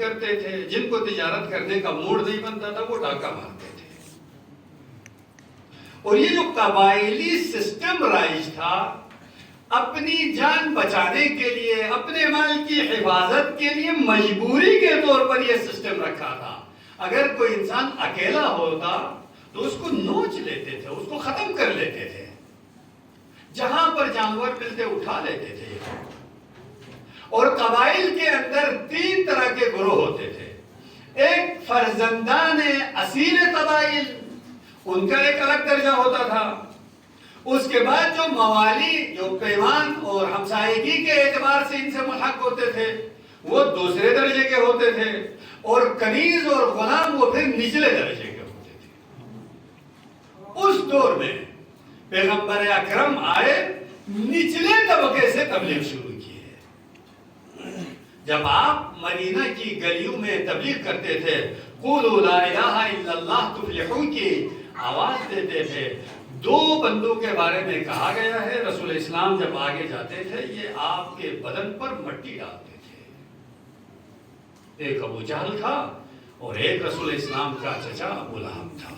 کرتے تھے، جن کو تجارت کرنے کا موڈ نہیں بنتا تھا وہ ڈاکہ مارتے تھے۔ اور یہ جو قبائلی سسٹم رائج تھا، اپنی جان بچانے کے لیے، اپنے مال کی حفاظت کے لیے مجبوری کے طور پر یہ سسٹم رکھا تھا۔ اگر کوئی انسان اکیلا ہوتا تو اس کو نوچ لیتے تھے، اس کو ختم کر لیتے تھے، جہاں پر جانور ملتے اٹھا لیتے تھے۔ اور قبائل کے اندر 3 طرح کے گروہ ہوتے تھے۔ ایک فرزندان اصیل قبائل، ان کا ایک الگ درجہ ہوتا تھا۔ اس کے بعد جو موالی، جو پیمان اور ہمسائیگی کے اعتبار سے ان سے ملحق ہوتے تھے، وہ دوسرے درجے کے ہوتے تھے۔ اور کنیز اور غلام وہ پھر نچلے درجے کے ہوتے تھے۔ اس دور میں پیغمبر اکرم آئے، نچلے طبقے سے تبلیغ شروع کیے۔ جب آپ مدینہ کی گلیوں میں تبلیغ کرتے تھے، قولوا لا الہ الا اللہ تفلحوا کی آواز دیتے تھے، 2 بندوں کے بارے میں کہا گیا ہے، رسول اسلام جب آگے جاتے تھے یہ آپ کے بدن پر مٹی ڈالتے تھے۔ ایک ابو جہل تھا اور ایک رسول اسلام کا چچا ابو لہب تھا۔